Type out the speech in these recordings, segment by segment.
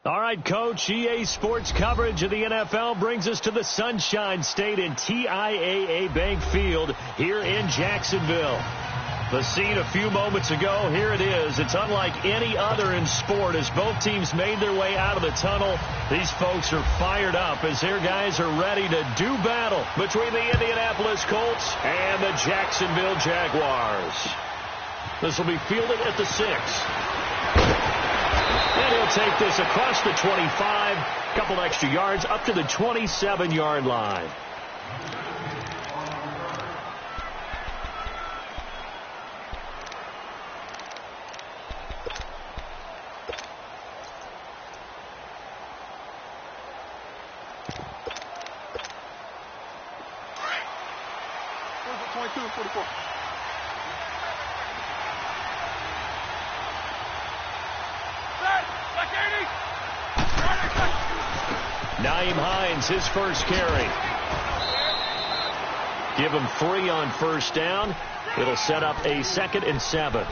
All right, Coach, EA Sports coverage of the NFL brings us to the Sunshine State in TIAA Bank Field here in Jacksonville. The scene a few moments ago, here it is. It's unlike any other in sport as both teams made their way out of the tunnel. These folks are fired up as their guys are ready to do battle between the Indianapolis Colts and the Jacksonville Jaguars. This will be fielded at the 6. And he'll take this across the 25, a couple extra yards up to the 27-yard line. His first carry. Give him 3 on first down. It'll set up a 2nd and 7.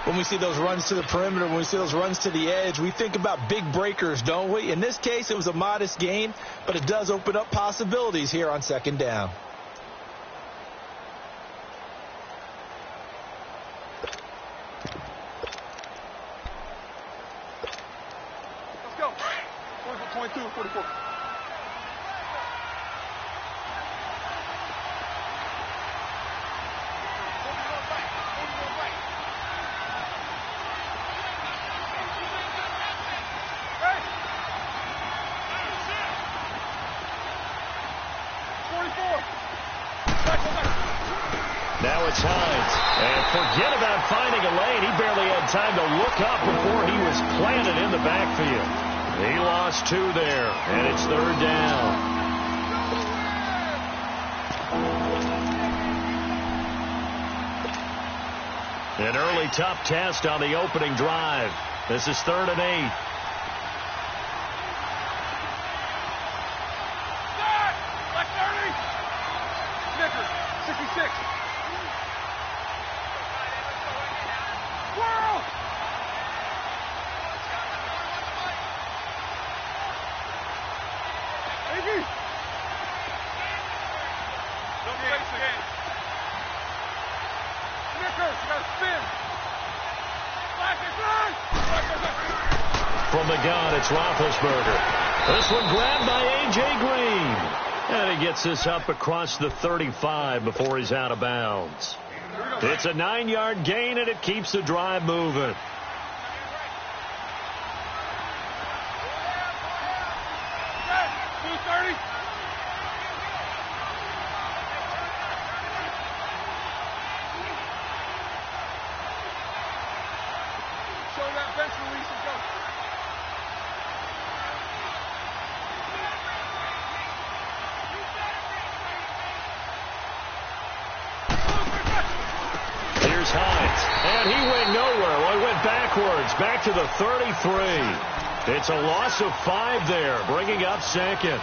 When we see those runs to the perimeter, when we see those runs to the edge, we think about big breakers, don't we? In this case, it was a modest gain, but it does open up possibilities here on 2nd down. Let's go. 22, 44. Now it's Hines. And forget about finding a lane. He barely had time to look up before he was planted in the backfield. He lost 2 there, and it's 3rd down. An early tough test on the opening drive. This is 3rd and 8. Like 30. Snickers, 66. World. Iggy. Don't face it. Snickers, you gotta spin. From the gun, it's Roethlisberger. This one grabbed by A.J. Green. And he gets this up across the 35 before he's out of bounds. It's a 9-yard gain, and it keeps the drive moving. And he went nowhere. Well, he went backwards, back to the 33. It's a loss of 5 there, bringing up 2nd.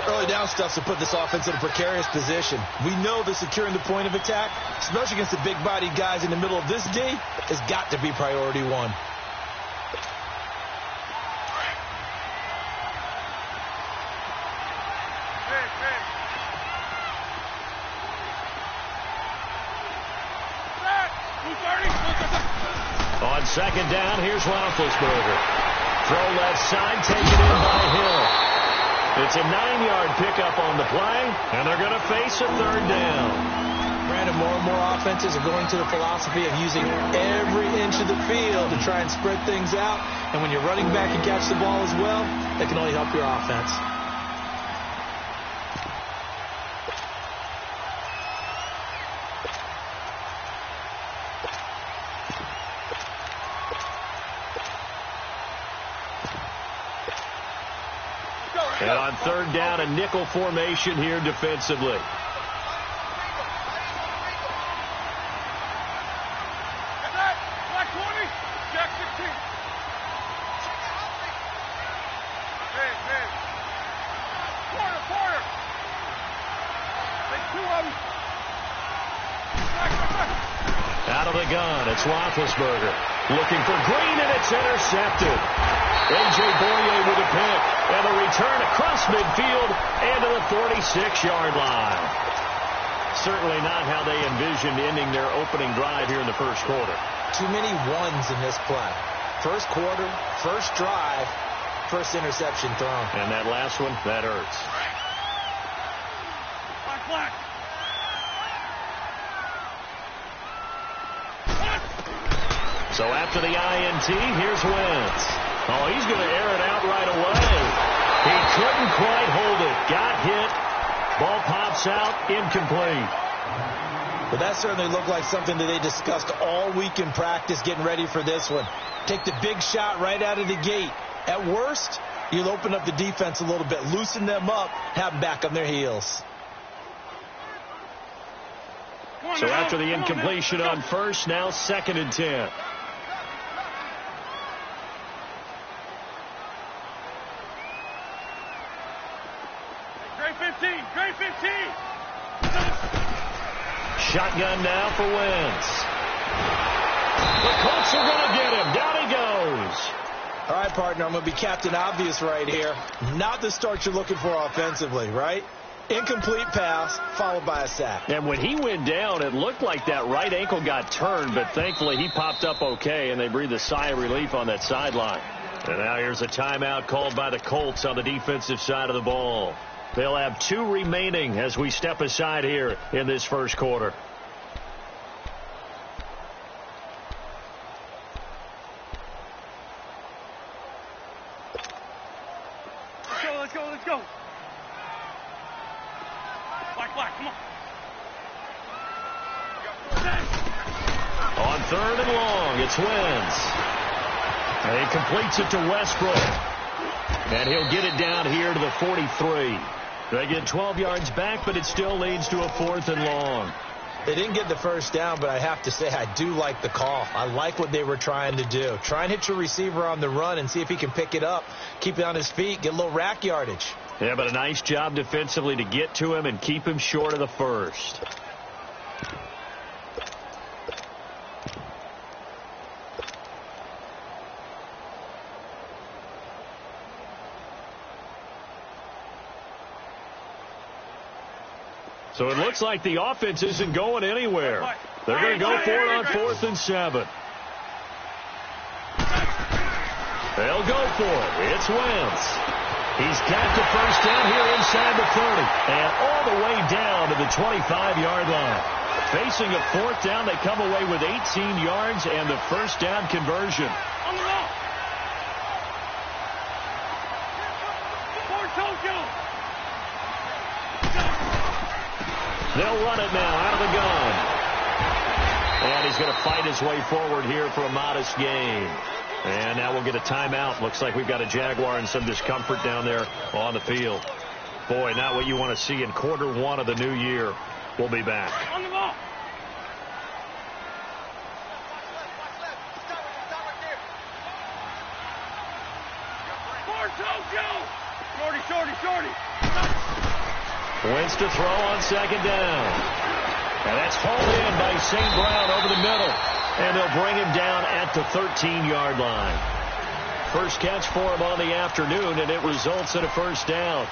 Early down stuff to put this offense in a precarious position. We know that securing the point of attack, especially against the big-bodied guys in the middle of this D, has got to be priority 1. On 2nd down, here's Roethlisberger. Throw left side, taken in by Hill. It's a 9-yard pickup on the play, and they're going to face a 3rd down. Granted, more and more offenses are going to the philosophy of using every inch of the field to try and spread things out. And when you're running back and catch the ball as well, that can only help your offense. And on 3rd down, a nickel formation here defensively. Out of the gun, it's Roethlisberger. Looking for Green, and it's intercepted. A.J. Boye with a pick. And a return across midfield and to the 46-yard line. Certainly not how they envisioned ending their opening drive here in the first quarter. Too many ones in this play. First quarter, first drive, first interception thrown. And that last one, that hurts. Black. So after the INT, here's Wentz. Oh, he's going to air it out right away. He couldn't quite hold it. Got hit. Ball pops out, incomplete. But that certainly looked like something that they discussed all week in practice getting ready for this one. Take the big shot right out of the gate. At worst, you'll open up the defense a little bit, loosen them up, have them back on their heels. So after the incompletion on first, now 2nd and 10. Great 15. Great 15. Shotgun now for Wentz. The Colts are going to get him. Down he goes. All right, partner, I'm going to be Captain Obvious right here. Not the start you're looking for offensively, right? Incomplete pass, followed by a sack. And when he went down, it looked like that right ankle got turned, but thankfully he popped up okay, and they breathed a sigh of relief on that sideline. And now here's a timeout called by the Colts on the defensive side of the ball. They'll have 2 remaining as we step aside here in this first quarter. Let's go. Black, come on. On 3rd and long, it's Wentz. And he completes it to Westbrook. And he'll get it down here to the 43. They get 12 yards back, but it still leads to a 4th and long. They didn't get the first down, but I have to say I do like the call. I like what they were trying to do. Try and hit your receiver on the run and see if he can pick it up, keep it on his feet, get a little rack yardage. Yeah, but a nice job defensively to get to him and keep him short of the first. So it looks like the offense isn't going anywhere. They're going to go for it on 4th and 7. They'll go for it. It's Wentz. He's got the first down here inside the 30. And all the way down to the 25-yard line. Facing a 4th down, they come away with 18 yards and the first down conversion. On the ball. For Tokyo. They'll run it now out of the gun. And he's going to fight his way forward here for a modest gain. And now we'll get a timeout. Looks like we've got a Jaguar and some discomfort down there on the field. Boy, not what you want to see in quarter 1 of the new year. We'll be back. On the ball. For Tokyo. Shorty. Wentz to throw on 2nd down. And that's hauled in by St. Brown over the middle. And they'll bring him down at the 13-yard line. First catch for him on the afternoon, and it results in a first down.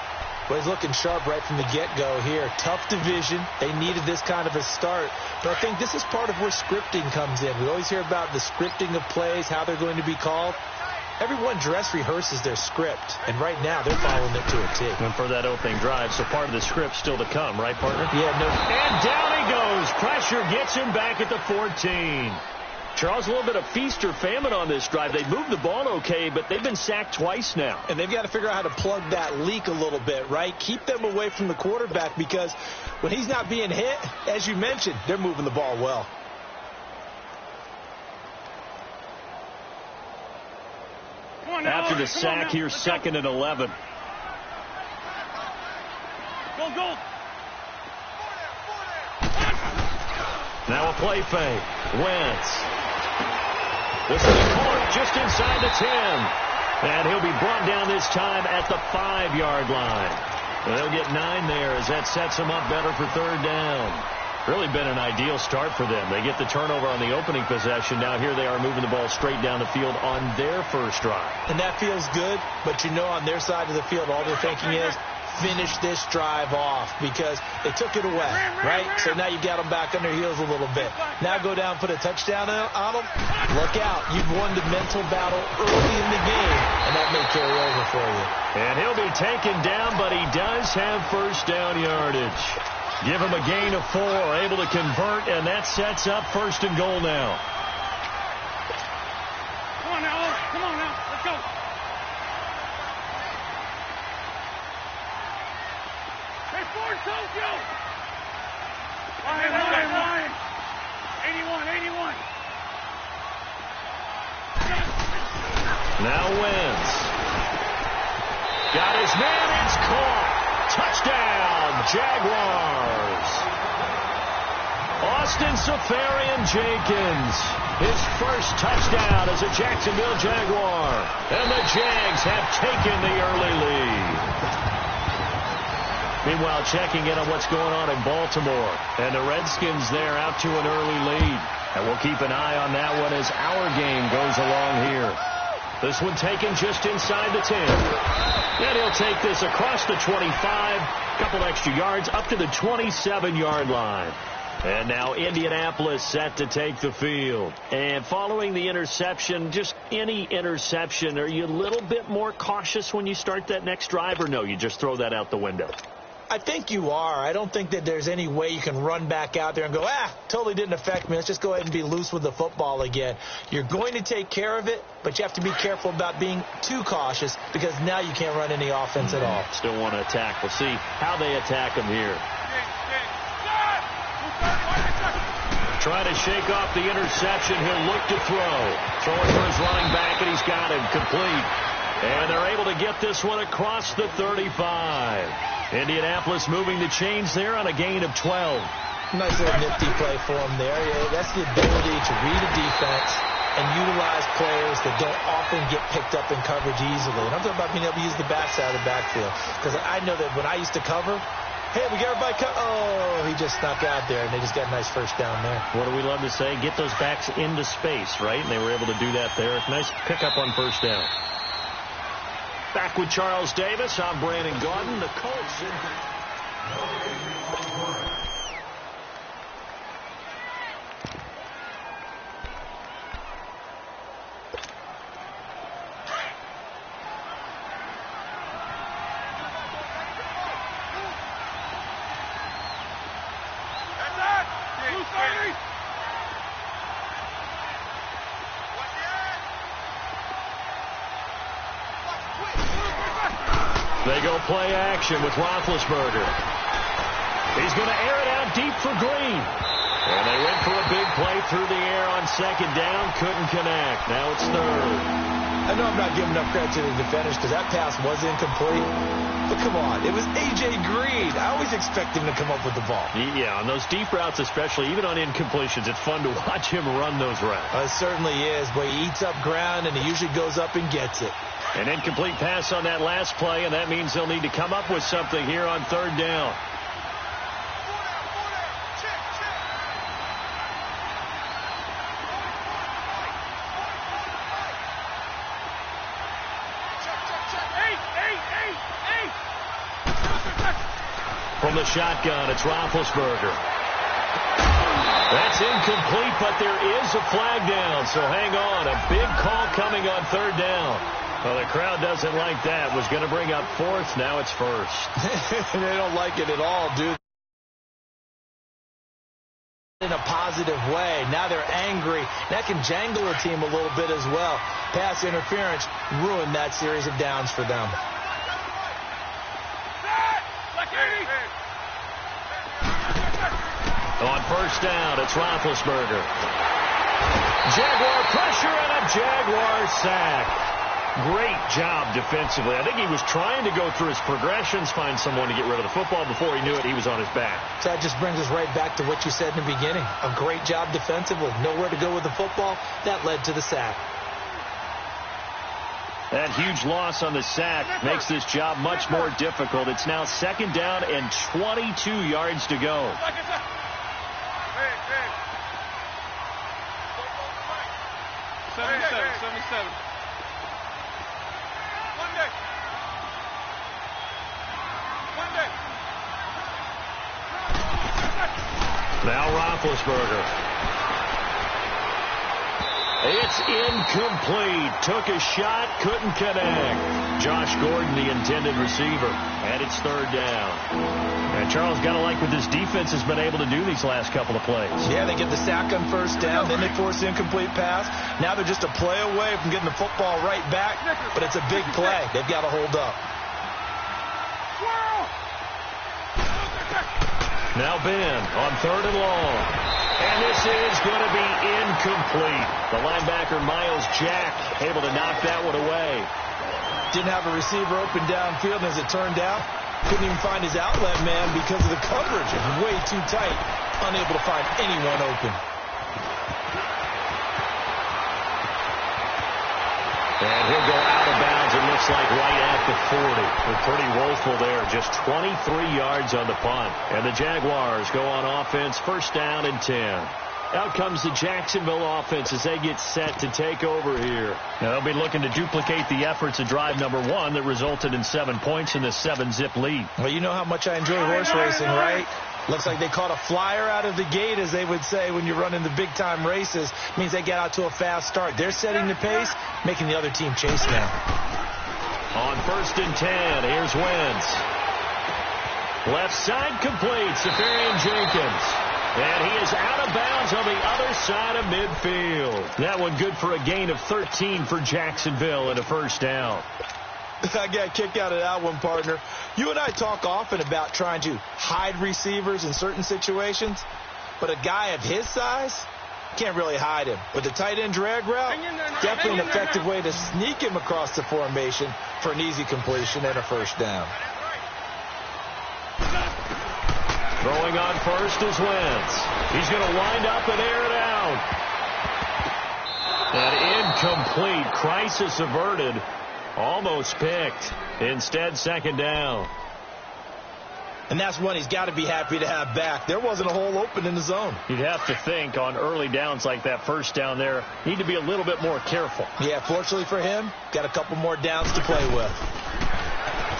Well, he's looking sharp right from the get-go here. Tough division. They needed this kind of a start. But I think this is part of where scripting comes in. We always hear about the scripting of plays, how they're going to be called. Everyone dress rehearses their script, and right now they're following it to a T. And for that opening drive, so part of the script still to come, right, partner? Yeah, no. And down he goes. Pressure gets him back at the 14. Charles, a little bit of feast or famine on this drive. They moved the ball okay, but they've been sacked twice now. And they've got to figure out how to plug that leak a little bit, right? Keep them away from the quarterback because when he's not being hit, as you mentioned, they're moving the ball well. After the sack, here's 2nd and 11. Go. Now a play fake. Wentz. This is caught just inside the 10. And he'll be brought down this time at the 5-yard line. They'll get 9 there as that sets him up better for 3rd down. Really been an ideal start for them. They get the turnover on the opening possession. Now here they are moving the ball straight down the field on their first drive. And that feels good, but you know on their side of the field, all they're thinking is, finish this drive off because they took it away, right? So now you got them back on their heels a little bit. Now go down, put a touchdown on them. Look out. You've won the mental battle early in the game, and that may carry over for you. And he'll be taken down, but he does have first down yardage. Give him a gain of 4, able to convert, and that sets up first and goal now. Come on now. Come on now. Let's go. Hey, Ford, Tokyo. Line. 81. Now wins. Got his man. It's caught. Touchdown, Jaguars. Austin Safarian-Jenkins, his first touchdown as a Jacksonville Jaguar. And the Jags have taken the early lead. Meanwhile, checking in on what's going on in Baltimore. And the Redskins there out to an early lead. And we'll keep an eye on that one as our game goes along here. This one taken just inside the 10. And he'll take this across the 25, a couple extra yards up to the 27-yard line. And now Indianapolis set to take the field. And following the interception, just any interception, are you a little bit more cautious when you start that next drive, or no, you just throw that out the window? I think you are. I don't think that there's any way you can run back out there and go, totally didn't affect me. Let's just go ahead and be loose with the football again. You're going to take care of it, but you have to be careful about being too cautious because now you can't run any offense at all. Still want to attack. We'll see how they attack him here. Trying to shake off the interception. He'll look to throw. Throwing for his running back, and he's got him complete. And they're able to get this one across the 35. Indianapolis moving the chains there on a gain of 12. Nice little nifty play for him there. Yeah, that's the ability to read a defense and utilize players that don't often get picked up in coverage easily. And I'm talking about being able to use the backside of the backfield. Because I know that when I used to cover, hey, we got everybody he just snuck out there, and they just got a nice first down there. What do we love to say? Get those backs into space, right? And they were able to do that there. Nice pickup on first down. Back with Charles Davis. I'm Brandon Gaudin. The Colts. They go play action with Roethlisberger. He's going to air it out deep for Green. And they went for a big play through the air on second down. Couldn't connect. Now it's third. I know I'm not giving enough credit to the defenders because that pass was incomplete. But come on, it was A.J. Green. I always expect him to come up with the ball. Yeah, on those deep routes especially, even on incompletions, it's fun to watch him run those routes. It certainly is, but he eats up ground and he usually goes up and gets it. An incomplete pass on that last play, and that means they'll need to come up with something here on third down. From the shotgun, it's Roethlisberger. That's incomplete, but there is a flag down, so hang on. A big call coming on third down. Well, the crowd doesn't like that. Was going to bring up fourth. Now it's first. They don't like it at all, dude. In a positive way. Now they're angry. That can jangle a team a little bit as well. Pass interference ruined that series of downs for them. On first down, it's Roethlisberger. Jaguar pressure and a Jaguar sack. Great job defensively. I think he was trying to go through his progressions, find someone to get rid of the football. Before he knew it, he was on his back. So that just brings us right back to what you said in the beginning. A great job defensively. Nowhere to go with the football. That led to the sack. That huge loss on the sack makes this job much more difficult. It's now second down and 22 yards to go. 77. Now Roethlisberger. It's incomplete. Took a shot, couldn't connect. Josh Gordon, the intended receiver, and it's third down. And Charles, got to like what this defense has been able to do these last couple of plays. Yeah, they get the sack on first down, then they force the incomplete pass. Now they're just a play away from getting the football right back, but it's a big play. They've got to hold up. Now Ben on third and long. And this is going to be incomplete. The linebacker, Miles Jack, able to knock that one away. Didn't have a receiver open downfield, and as it turned out, couldn't even find his outlet man because of the coverage. It was way too tight. Unable to find anyone open. And he'll go out of bounds, it looks like right at the 40. They're pretty woeful there. Just 23 yards on the punt. And the Jaguars go on offense, first down and 10. Out comes the Jacksonville offense as they get set to take over here. Now they'll be looking to duplicate the efforts of drive number 1 that resulted in 7 points in the 7-zip lead. Well, you know how much I enjoy horse racing, right? Looks like they caught a flyer out of the gate, as they would say when you're running the big-time races. Means they get out to a fast start. They're setting the pace, making the other team chase now. On first and 10, here's Wentz. Left side complete, Safarian Jenkins. And he is out of bounds on the other side of midfield. That one good for a gain of 13 for Jacksonville and a first down. I got a kick out of that one, partner. You and I talk often about trying to hide receivers in certain situations, but a guy of his size can't really hide him. With the tight end drag route, definitely an effective way to sneak him across the formation for an easy completion and a first down. Throwing on first is Wentz. He's going to wind up and air it out. That incomplete, crisis averted. Almost picked. Instead, second down. And that's one he's got to be happy to have back. There wasn't a hole open in the zone. You'd have to think on early downs like that first down there, need to be a little bit more careful. Yeah, fortunately for him, got a couple more downs to play with.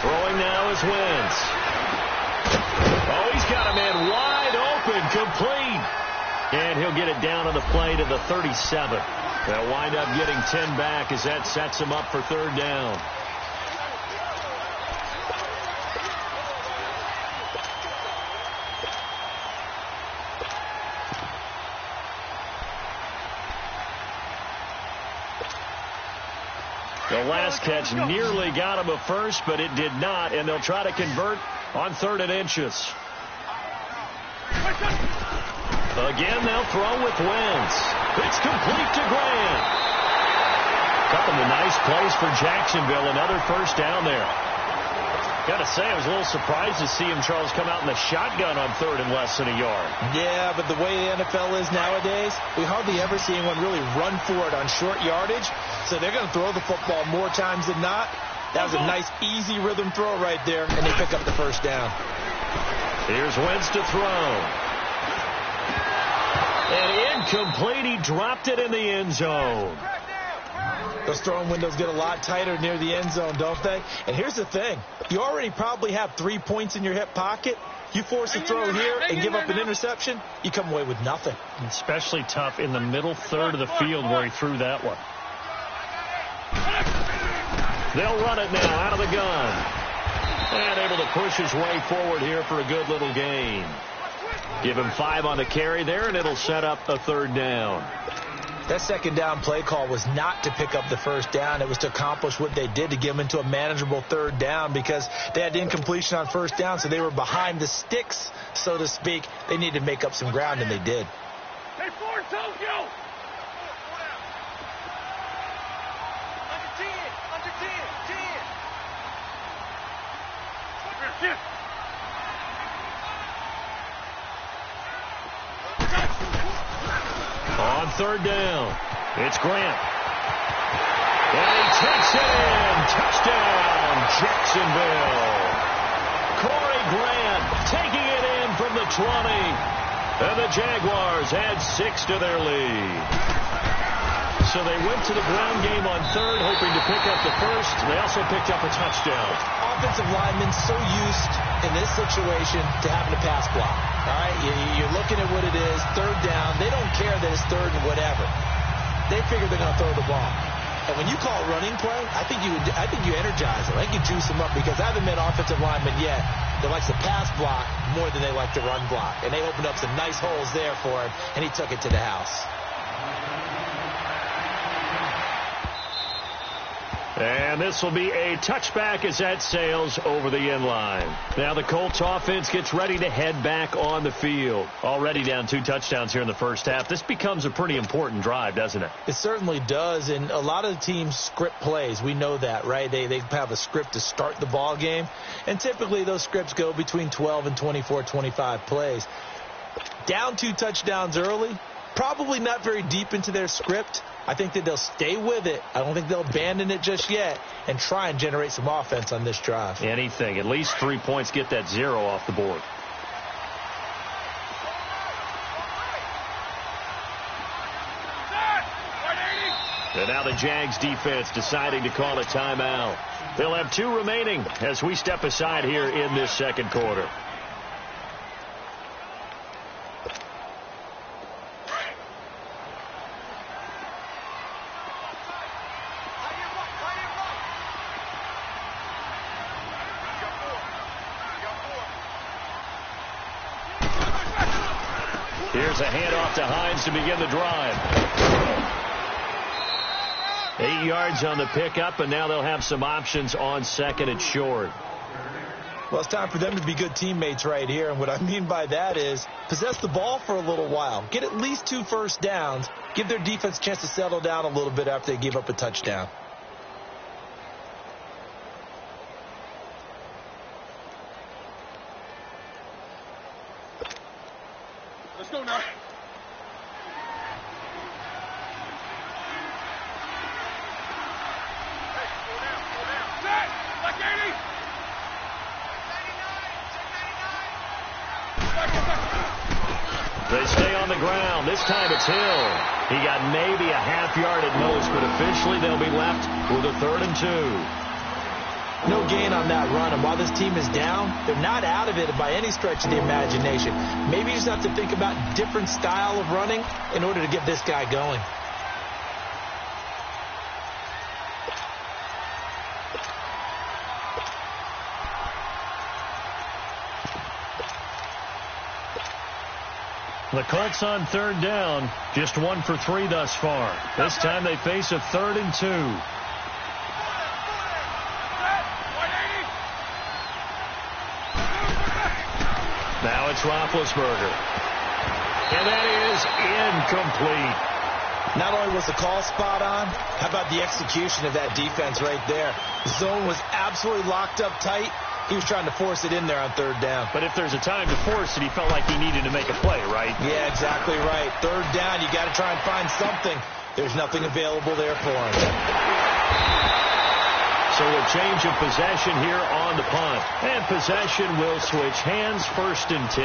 Throwing now is Wentz. Oh, he's got a man wide open, complete. And he'll get it down on the play to the 37. They'll wind up getting 10 back as that sets him up for third down. The last catch nearly got him a first, but it did not, and they'll try to convert on 3rd and inches. Again, they'll throw with Wentz. It's complete to Grant. Couple of nice plays for Jacksonville. Another first down there. Got to say, I was a little surprised to see him, Charles, come out in the shotgun on 3rd and less than a yard. Yeah, but the way the NFL is nowadays, we hardly ever see anyone really run for it on short yardage. So they're going to throw the football more times than not. That was a nice, easy rhythm throw right there, and they pick up the first down. Here's Wentz to throw. And incomplete. He dropped it in the end zone. Those throwing windows get a lot tighter near the end zone, don't they? And here's the thing. You already probably have 3 points in your hip pocket. You force a throw here and give up an interception, you come away with nothing. Especially tough in the middle third of the field where he threw that one. They'll run it now out of the gun. And able to push his way forward here for a good little gain. Give him 5 on the carry there, and it'll set up a third down. That second down play call was not to pick up the first down. It was to accomplish what they did, to get them into a manageable third down, because they had the incompletion on first down, so they were behind the sticks, so to speak. They needed to make up some ground, and they did. Hey, for Tokyo! Under 10, under 10, 10. On third down, it's Grant. And he takes it in. Touchdown, Jacksonville. Corey Grant taking it in from the 20. And the Jaguars add 6 to their lead. So they went to the ground game on third, hoping to pick up the first. They also picked up a touchdown. Offensive linemen so used in this situation to having to pass block. All right, you're looking at what it is, third down. They don't care that it's third and whatever. They figure they're going to throw the ball. And when you call a running play, I think you energize them. I think you juice them up because I haven't met offensive linemen yet that likes to pass block more than they like to run block. And they opened up some nice holes there for him, and he took it to the house. And this will be a touchback as that sails over the end line. Now the Colts offense gets ready to head back on the field. Already down 2 touchdowns here in the first half. This becomes a pretty important drive, doesn't it? It certainly does, and a lot of the teams script plays. We know that, right? They have a script to start the ball game, and typically those scripts go between 12 and 24, 25 plays. Down 2 touchdowns early, probably not very deep into their script. I think that they'll stay with it. I don't think they'll abandon it just yet and try and generate some offense on this drive. Anything. At least 3 points, get that 0 off the board. And now the Jags defense deciding to call a timeout. They'll have 2 remaining as we step aside here in this second quarter. Here's a handoff to Hines to begin the drive. 8 yards on the pickup, and now they'll have some options on second and short. Well, it's time for them to be good teammates right here, and what I mean by that is possess the ball for a little while. Get at least 2 first downs. Give their defense a chance to settle down a little bit after they give up a touchdown. Let's go now. They stay on the ground. This time it's Hill. He got maybe a half yard at most, but officially they'll be left with a 3rd and 2. No gain on that run, and while this team is down, they're not out of it by any stretch of the imagination. Maybe you just have to think about different style of running in order to get this guy going. The Colts on 3rd down, just 1 for 3 thus far. This time they face a 3rd and 2. Now it's Roethlisberger. And that is incomplete. Not only was the call spot on, how about the execution of that defense right there? The zone was absolutely locked up tight. He was trying to force it in there on 3rd down. But if there's a time to force it, he felt like he needed to make a play, right? Yeah, exactly right. 3rd down, you got to try and find something. There's nothing available there for him. So a change of possession here on the punt. And possession will switch hands, 1st and 10.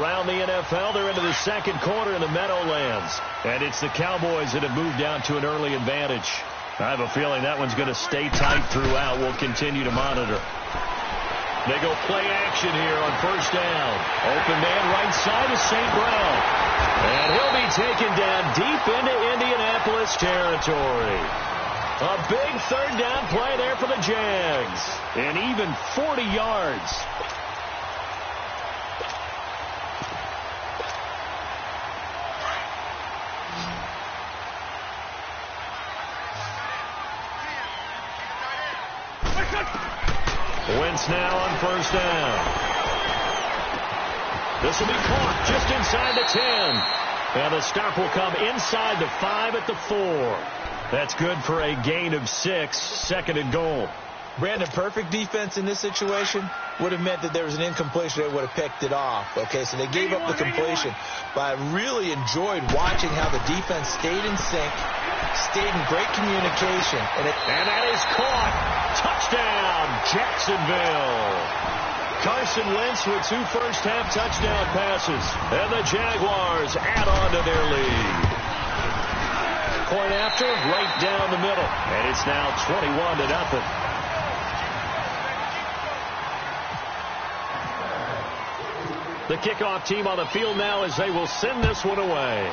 Around the NFL, they're into the second quarter in the Meadowlands. And it's the Cowboys that have moved down to an early advantage. I have a feeling that one's going to stay tight throughout. We'll continue to monitor. They go play action here on 1st down. Open man right side is St. Brown. And he'll be taken down deep into Indianapolis territory. A big 3rd down play there for the Jags. And even 40 yards. Wentz now on 1st down. This will be caught just inside the 10. And the stop will come inside the 5 at the 4. That's good for a gain of 6, 2nd and goal. Brandon, perfect defense in this situation would have meant that there was an incompletion. They would have picked it off. Okay, so they gave up the completion. But I really enjoyed watching how the defense stayed in sync, stayed in great communication. And that is caught. Touchdown, Jacksonville. Carson Wentz with 2 first-half touchdown passes. And the Jaguars add on to their lead. point after, right down the middle. And it's now 21-0. The kickoff team on the field now as they will send this one away.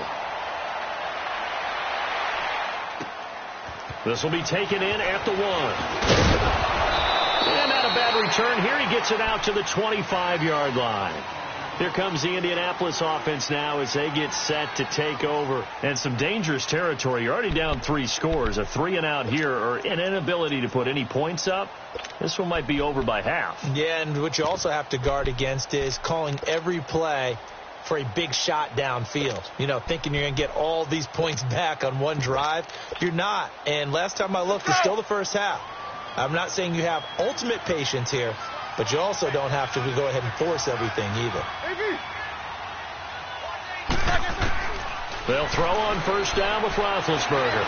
This will be taken in at the 1. And not a bad return here. He gets it out to the 25-yard line. Here comes the Indianapolis offense now as they get set to take over. And some dangerous territory. You're already down 3 scores. A 3-and-out here, or an inability to put any points up. This one might be over by half. Yeah, and what you also have to guard against is calling every play for a big shot downfield. You know, thinking you're going to get all these points back on one drive. You're not. And last time I looked, it's still the first half. I'm not saying you have ultimate patience here, but you also don't have to go ahead and force everything either. They'll throw on first down with Roethlisberger.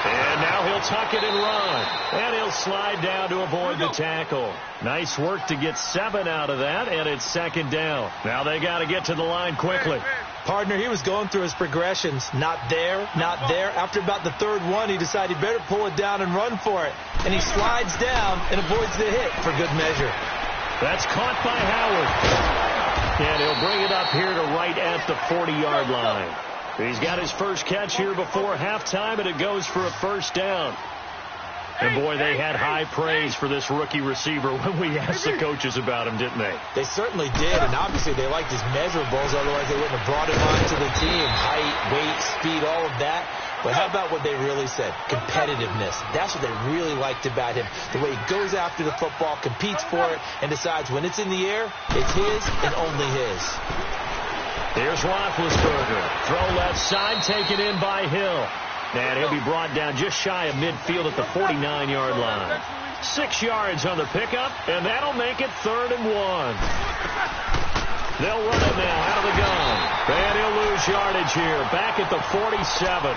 And now he'll tuck it and run. And he'll slide down to avoid the tackle. Nice work to get 7 out of that, and it's second down. Now they got to get to the line quickly. Partner, he was going through his progressions. Not there, not there. After about the third one, he decided he better pull it down and run for it. And he slides down and avoids the hit for good measure. That's caught by Howard. And he'll bring it up here to right at the 40-yard line. He's got his first catch here before halftime, and it goes for a first down. And, boy, they had high praise for this rookie receiver when we asked the coaches about him, didn't they? They certainly did, and obviously they liked his measurables. Otherwise, they wouldn't have brought him onto the team. Height, weight, speed, all of that. But how about what they really said? Competitiveness. That's what they really liked about him. The way he goes after the football, competes for it, and decides when it's in the air, it's his and only his. Here's Roethlisberger. Throw left side, taken in by Hill. And he'll be brought down just shy of midfield at the 49-yard line. 6 yards on the pickup, and that'll make it 3rd and 1. They'll run it now out of the gun. And he'll lose yardage here, back at the 47.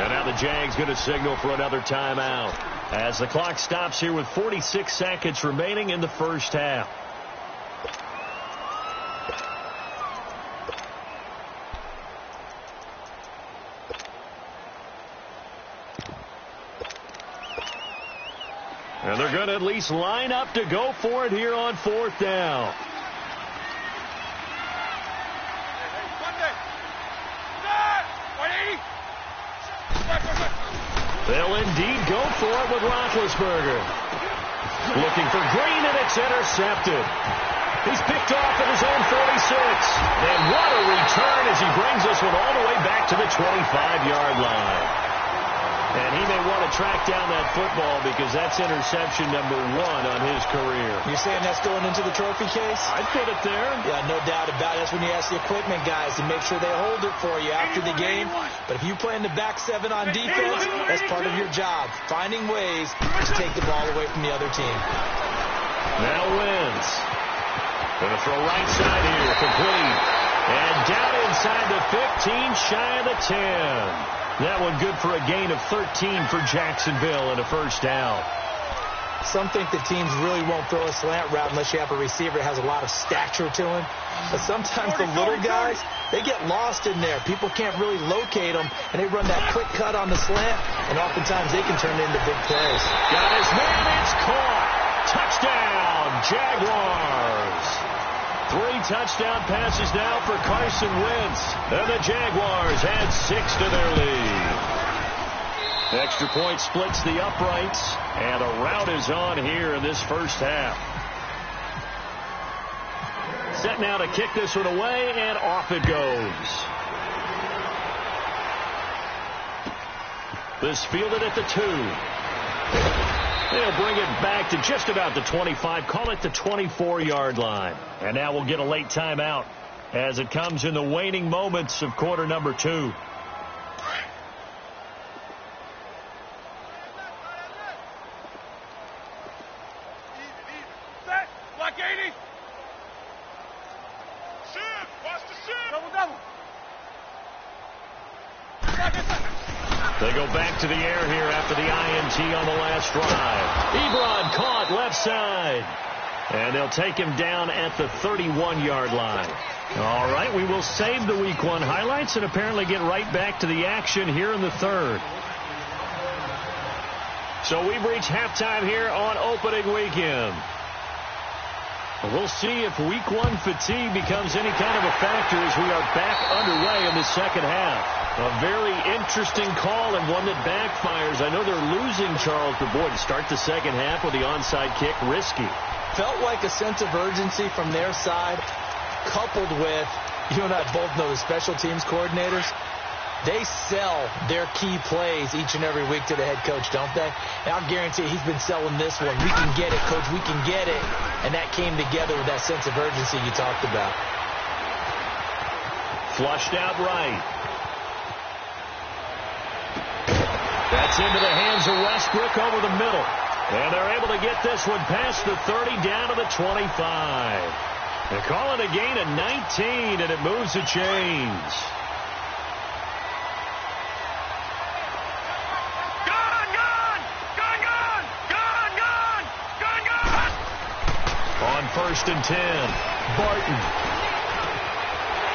And now the Jags going to signal for another timeout as the clock stops here with 46 seconds remaining in the first half. And they're going to at least line up to go for it here on 4th down. They'll indeed go for it with Roethlisberger. Looking for Green, and it's intercepted. He's picked off at his own 46. And what a return as he brings this one all the way back to the 25-yard line. And he may want to track down that football because that's interception number 1 on his career. You're saying that's going into the trophy case? I'd put it there. Yeah, no doubt about it. That's when you ask the equipment guys to make sure they hold it for you after the game. But if you play in the back 7 on defense, that's part of your job. Finding ways to take the ball away from the other team. Now Wentz. Going to throw right side here. Complete. And down inside the 15, shy of the 10. That one good for a gain of 13 for Jacksonville and a first down. Some think the teams really won't throw a slant route unless you have a receiver that has a lot of stature to him. But sometimes the little guys, they get lost in there. People can't really locate them, and they run that quick cut on the slant, and oftentimes they can turn into big plays. Got his man, it's caught. Touchdown, Jaguars. 3 touchdown passes now for Carson Wentz. And the Jaguars add 6 to their lead. Extra point splits the uprights. And a rout is on here in this first half. Set now to kick this one away, and off it goes. This fielded at the 2. They'll bring it back to just about the 25. Call it the 24-yard line. And now we'll get a late timeout as it comes in the waning moments of quarter number 2. Set. Block 80. Shift. Watch the shift. Double. They go back to the air here after the INT on the last drive. Ebron caught left side. And they'll take him down at the 31-yard line. All right, we will save the Week 1 highlights and apparently get right back to the action here in the third. So we've reached halftime here on opening weekend. We'll see if Week 1 fatigue becomes any kind of a factor as we are back underway in the second half. A very interesting call and one that backfires. I know they're losing, Charles, but boy, to start the second half with the onside kick, risky. Felt like a sense of urgency from their side, coupled with, you and I both know the special teams coordinators, they sell their key plays each and every week to the head coach, don't they? And I'll guarantee he's been selling this one. We can get it, coach, we can get it. And that came together with that sense of urgency you talked about. Flushed out right. That's into the hands of Westbrook over the middle. And they're able to get this one past the 30 down to the 25. They're calling a gain of 19, and it moves the chains. On 1st and 10, Barton.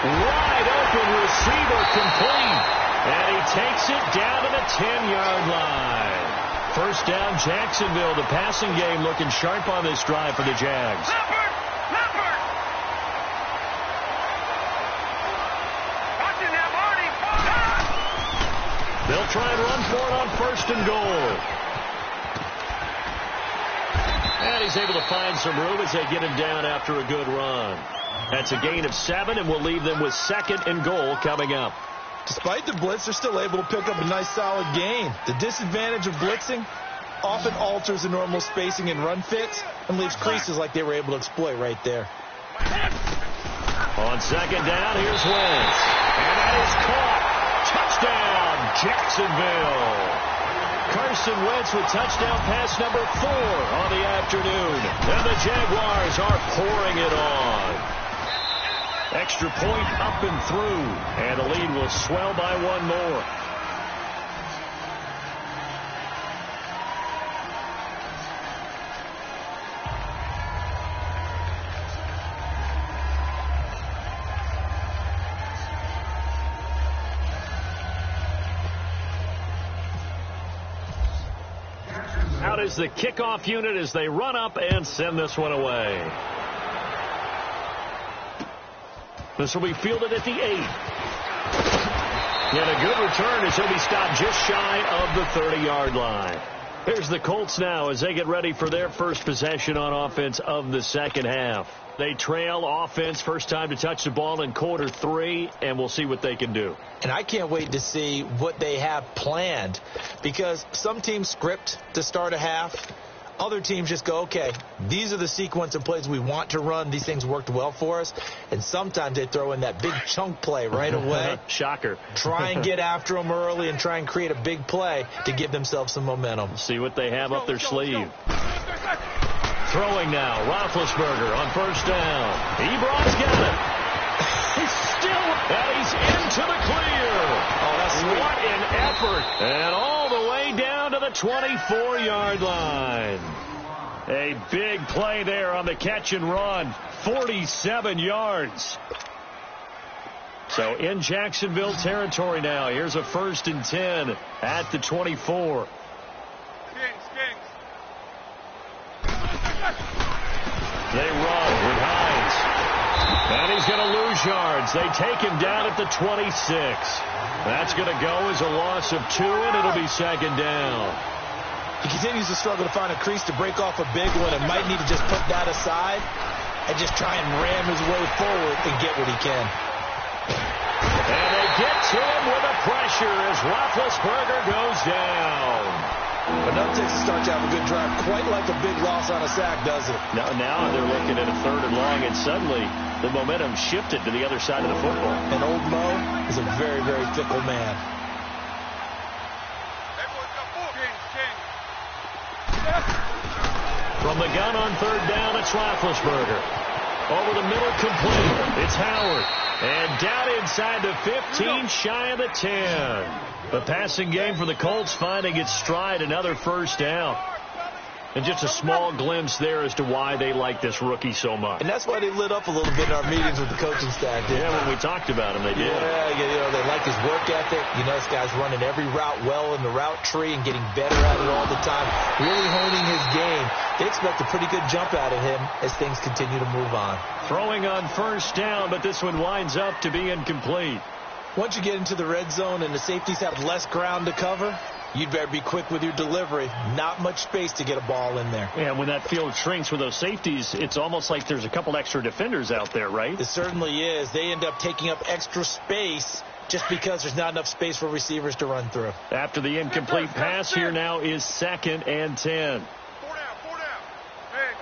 Wide open receiver complete. And he takes it down to the 10-yard line. First down, Jacksonville. The passing game looking sharp on this drive for the Jags. Leopard! Watching that, Marty! They'll try and run for it on 1st and goal. And he's able to find some room as they get him down after a good run. That's a gain of 7, and we'll leave them with 2nd and goal coming up. Despite the blitz, they're still able to pick up a nice solid gain. The disadvantage of blitzing often alters the normal spacing and run fits and leaves creases like they were able to exploit right there. On 2nd down, here's Wentz. And that is caught. Touchdown, Jacksonville. Carson Wentz with touchdown pass number 4 on the afternoon. And the Jaguars are pouring it on. Extra point up and through, and the lead will swell by 1 more. Out is the kickoff unit as they run up and send this one away. This will be fielded at the 8. And a good return as he'll be stopped just shy of the 30-yard line. Here's the Colts now as they get ready for their first possession on offense of the second half. They trail offense, first time to touch the ball in quarter 3, and we'll see what they can do. And I can't wait to see what they have planned, because some teams script to start a half. Other teams just go, okay, these are the sequence of plays we want to run. These things worked well for us. And sometimes they throw in that big chunk play right away. Shocker. Try and get after them early and try and create a big play to give themselves some momentum. See what they have up their sleeve. Throwing now, Roethlisberger on 1st down. Ebron's got it. He's still, and he's into the clear. Oh, that's sweet. What an effort. And all the way down to the 24-yard line. A big play there on the catch and run. 47 yards. So in Jacksonville territory now. Here's a 1st and 10 at the 24. Kings. They run with Hines. And he's going to lose yards. They take him down at the 26. That's going to go as a loss of 2, and it'll be 2nd down. He continues to struggle to find a crease to break off a big one and might need to just put that aside and just try and ram his way forward and get what he can. And they get to him with a pressure as Roethlisberger goes down. But no takes to start to have a good drive, quite like a big loss on a sack, does it? Now they're looking at a 3rd and long, and suddenly the momentum shifted to the other side of the football. And old Mo is a very, very fickle man. From the gun on 3rd down, it's Roethlisberger. Over the middle, complete. It's Howard. And down inside the 15, shy of the 10. The passing game for the Colts finding its stride, another 1st down. And just a small glimpse there as to why they like this rookie so much. And that's why they lit up a little bit in our meetings with the coaching staff. Yeah, when we talked about him, they did. Yeah, they like his work ethic. This guy's running every route well in the route tree and getting better at it all the time, really honing his game. They expect a pretty good jump out of him as things continue to move on. Throwing on first down, but this one winds up to be incomplete. Once you get into the red zone and the safeties have less ground to cover, you'd better be quick with your delivery. Not much space to get a ball in there. Yeah, when that field shrinks with those safeties, it's almost like there's a couple extra defenders out there, right? It certainly is. They end up taking up extra space just because there's not enough space for receivers to run through. After the incomplete pass, here now is 2nd and 10. 4 down. Hey.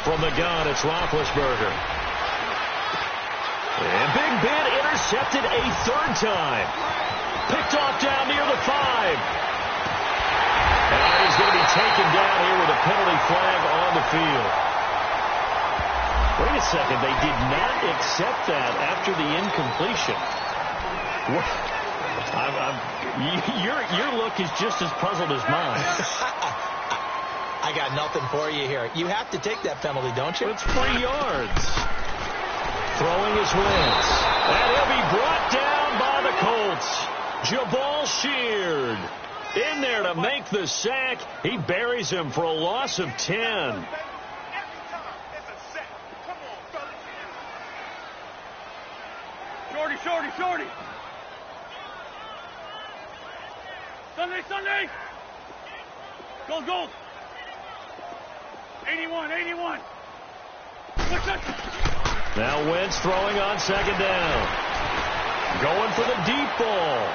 From the gun, it's Roethlisberger. And Big Ben intercepted a 3rd time. Picked off down near the 5. And he's going to be taken down here with a penalty flag on the field. Wait a second. They did not accept that after the incompletion. Your look is just as puzzled as mine. I got nothing for you here. You have to take that penalty, don't you? It's 3 yards. Throwing his Wentz. And he'll be brought down by the Colts. Jabal Sheard in there to make the sack. He buries him for a loss of 10. Shorty. Sunday. Go. 81. Now Wentz throwing on 2nd down. Going for the deep ball.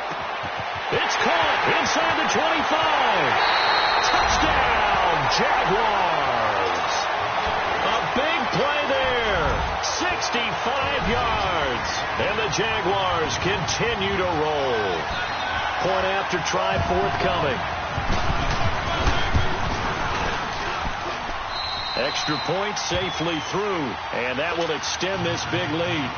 It's caught inside the 25. Touchdown, Jaguars. A big play there. 65 yards. And the Jaguars continue to roll. Point after try forthcoming. Extra point safely through, and that will extend this big lead.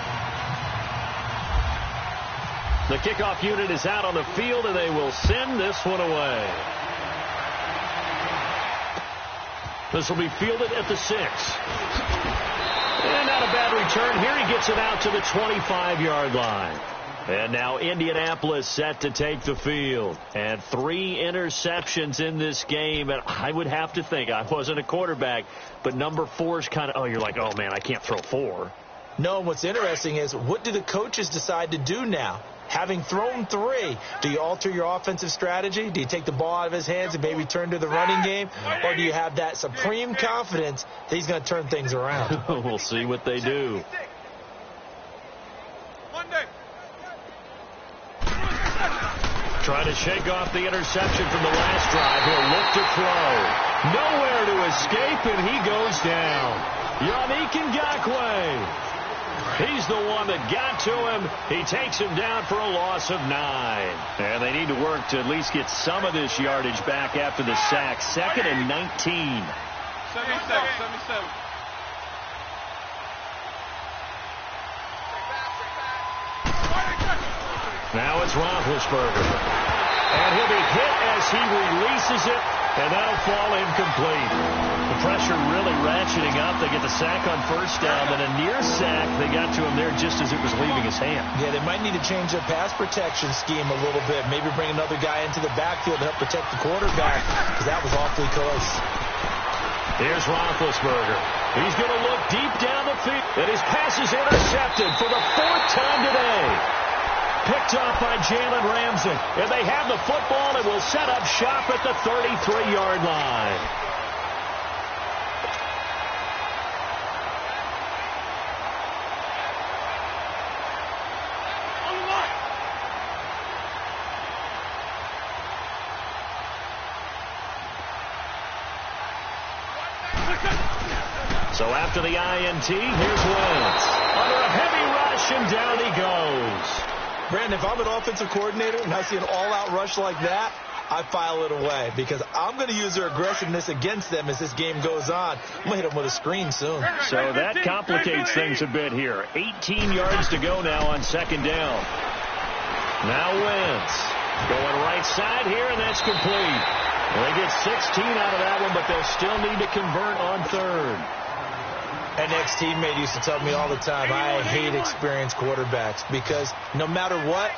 The kickoff unit is out on the field, and they will send this one away. This will be fielded at the 6. And not a bad return here. He gets it out to the 25-yard line. And now Indianapolis set to take the field. And 3 interceptions in this game. And I would have to think, I wasn't a quarterback, but number 4 is kind of, you're like, oh, man, I can't throw 4. No, what's interesting is, what do the coaches decide to do now? Having thrown 3, do you alter your offensive strategy? Do you take the ball out of his hands and maybe turn to the running game? Or do you have that supreme confidence that he's going to turn things around? We'll see what they do. Trying to shake off the interception from the last drive. He'll look to throw. Nowhere to escape, and he goes down. Yannick Ngakoue. He's the one that got to him. He takes him down for a loss of 9. And they need to work to at least get some of this yardage back after the sack. 2nd and 19. 77. Now it's Roethlisberger. And he'll be hit as he releases it, and that'll fall incomplete. The pressure really ratcheting up. They get the sack on first down, then a near sack. They got to him there just as it was leaving his hand. Yeah, they might need to change their pass protection scheme a little bit. Maybe bring another guy into the backfield to help protect the quarterback, because that was awfully close. Here's Roethlisberger. He's going to look deep down the field, and his pass is intercepted for the 4th time today. Picked off by Jalen Ramsey. And they have the football and will set up shop at the 33-yard line. So after the INT, here's Wentz. Under a heavy rush, and down he goes. Brandon, if I'm an offensive coordinator and I see an all-out rush like that, I file it away because I'm going to use their aggressiveness against them as this game goes on. I'm going to hit them with a screen soon. So that complicates things a bit here. 18 yards to go now on 2nd down. Now Wentz going right side here, and that's complete. Well, they get 16 out of that one, but they'll still need to convert on third. An ex-teammate used to tell me all the time, I hate experienced quarterbacks because no matter what,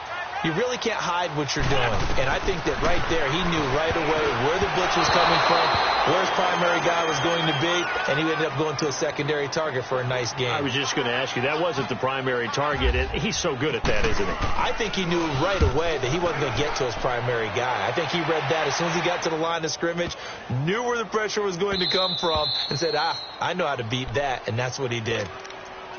you really can't hide what you're doing. And I think that right there, he knew right away where the blitz was coming from, where his primary guy was going to be, and he ended up going to a secondary target for a nice game. I was just going to ask you, that wasn't the primary target. He's so good at that, isn't he? I think he knew right away that he wasn't going to get to his primary guy. I think he read that as soon as he got to the line of scrimmage, knew where the pressure was going to come from, and said, I know how to beat that, and that's what he did.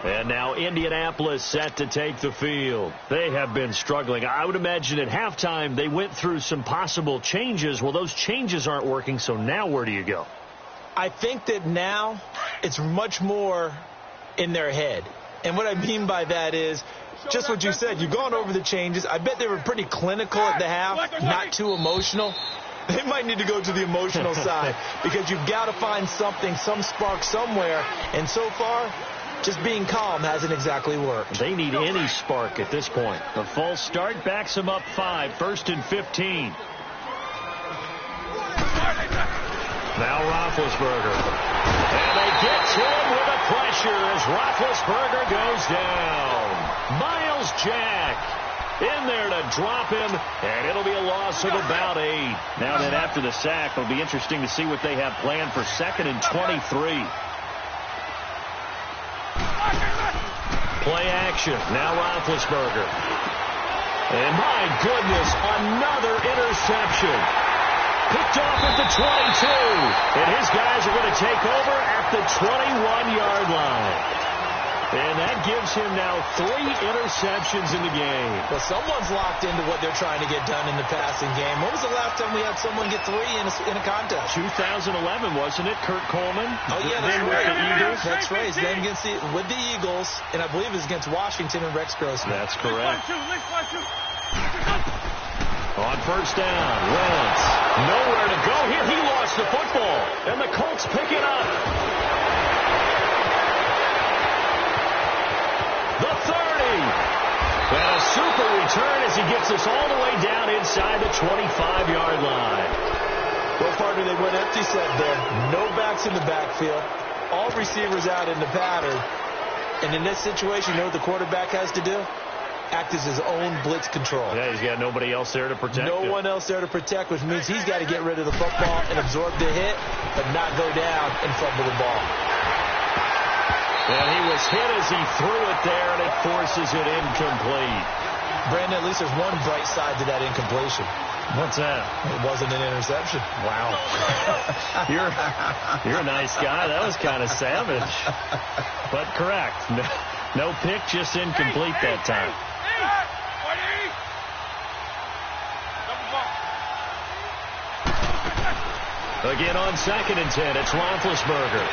And now Indianapolis set to take the field. They have been struggling. I would imagine at halftime they went through some possible changes. Well, those changes aren't working, so now where do you go? I think that now it's much more in their head. And what I mean by that is just what you said. You've gone over the changes. I bet they were pretty clinical at the half, not too emotional. They might need to go to the emotional side because you've got to find something, some spark somewhere. And so far, just being calm hasn't exactly worked. They need any spark at this point. The false start backs them up 5, 1st and 15. Now Roethlisberger. And they get to him with the pressure as Roethlisberger goes down. Miles Jack in there to drop him, and it'll be a loss of about 8. Now that after the sack, it'll be interesting to see what they have planned for 2nd and 23. Play action. Now Roethlisberger. And my goodness, another interception. Picked off at the 22. And his guys are going to take over at the 21-yard line. And that gives him now 3 interceptions in the game. Well, someone's locked into what they're trying to get done in the passing game. When was the last time we had someone get 3 in a contest? 2011, wasn't it? Kurt Coleman? Oh, yeah, that's right. With the Eagles. That's right. Then with the Eagles, and I believe it was against Washington and Rex Grossman. That's correct. On first down, Wentz. Nowhere to go here. He lost the football, and the Colts pick it up. The 30. And a super return as he gets us all the way down inside the 25-yard line. Well, partner, they went empty set there. No backs in the backfield. All receivers out in the pattern. And in this situation, you know what the quarterback has to do? Act as his own blitz control. Yeah, he's got nobody else there to protect him. No one else there to protect, which means he's got to get rid of the football and absorb the hit, but not go down and fumble the ball. And he was hit as he threw it there, and it forces it incomplete. Brandon, at least there's one bright side to that incompletion. What's that? It wasn't an interception. Wow. You're a nice guy. That was kind of savage. But correct. No pick, just incomplete that time. Again on 2nd and 10, it's Roethlisberger.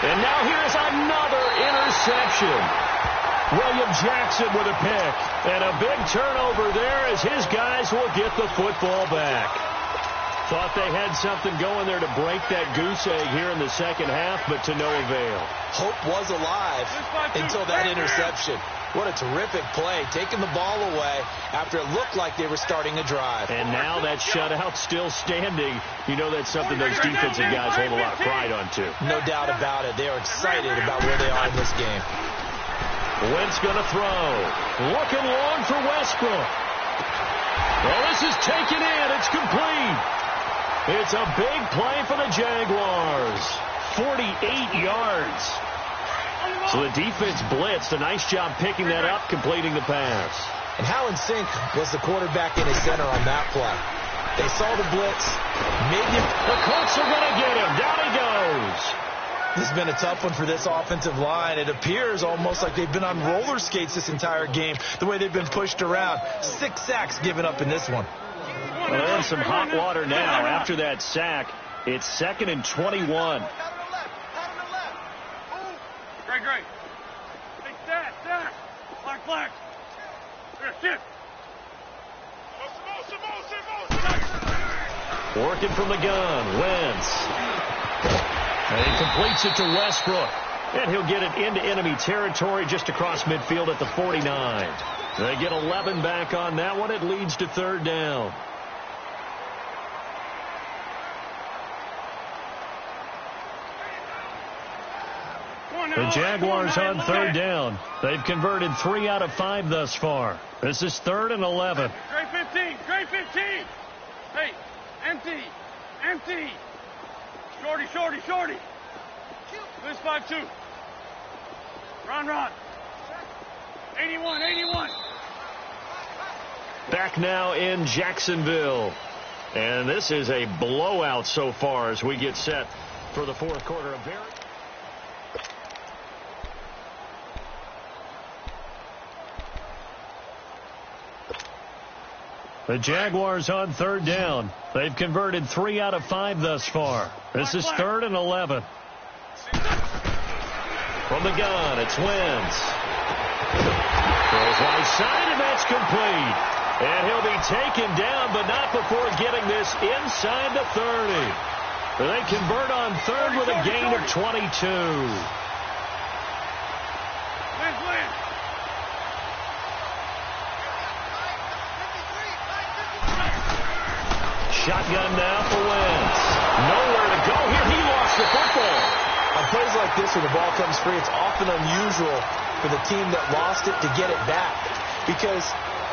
And now here's another interception. William Jackson with a pick. And a big turnover there as his guys will get the football back. Thought they had something going there to break that goose egg here in the second half, but to no avail. Hope was alive until that interception. What a terrific play, taking the ball away after it looked like they were starting a drive. And now that shutout still standing. You know that's something those defensive guys hold a lot of pride on, too. No doubt about it. They are excited about where they are in this game. Wentz going to throw. Looking long for Westbrook. Well, this is taken in. It's complete. It's a big play for the Jaguars. 48 yards. So the defense blitzed. A nice job picking that up, completing the pass. And how in sync was the quarterback and his center on that play? They saw the blitz. The Colts are going to get him. Down he goes. This has been a tough one for this offensive line. It appears almost like they've been on roller skates this entire game, the way they've been pushed around. 6 sacks given up in this one. Well, they're in some hot water now. After that sack, it's 2nd and 21. Great. Big stat. Black. Here, sit. Working from the gun, Wentz. And he completes it to Westbrook. And he'll get it into enemy territory just across midfield at the 49. They get 11 back on that one. It leads to 3rd down. The Jaguars on third down. They've converted 3 out of 5 thus far. This is 3rd and 11. Trey 15. Trey 15. Hey, empty. Empty. Shorty, shorty, shorty. This 5-2. Ron. 81, 81. Back now in Jacksonville. And this is a blowout so far as we get set for the fourth quarter. The Jaguars on third down. They've converted 3 out of 5 thus far. This is 3rd and 11. From the gun, it's Wentz. Throws right side, and that's complete. And he'll be taken down, but not before getting this inside the 30. They convert on 3rd with a gain of 22. Shotgun now for Wentz. Nowhere to go here. He lost the football. On plays like this where the ball comes free, it's often unusual for the team that lost it to get it back. Because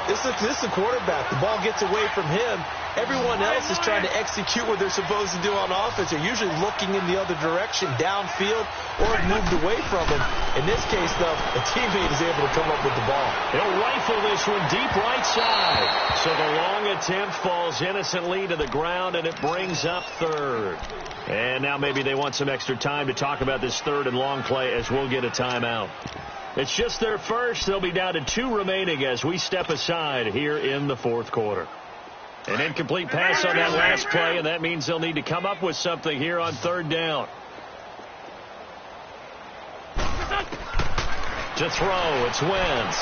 this is the quarterback. The ball gets away from him. Everyone else is trying to execute what they're supposed to do on offense. They're usually looking in the other direction, downfield, or have moved away from him. In this case, though, the teammate is able to come up with the ball. He'll rifle this one deep right side. So the long attempt falls innocently to the ground, and it brings up 3rd. And now maybe they want some extra time to talk about this 3rd and long play as we'll get a timeout. It's just their first. They'll be down to 2 remaining as we step aside here in the fourth quarter. An incomplete pass on that last play, and that means they'll need to come up with something here on 3rd down. To throw, it's Wentz.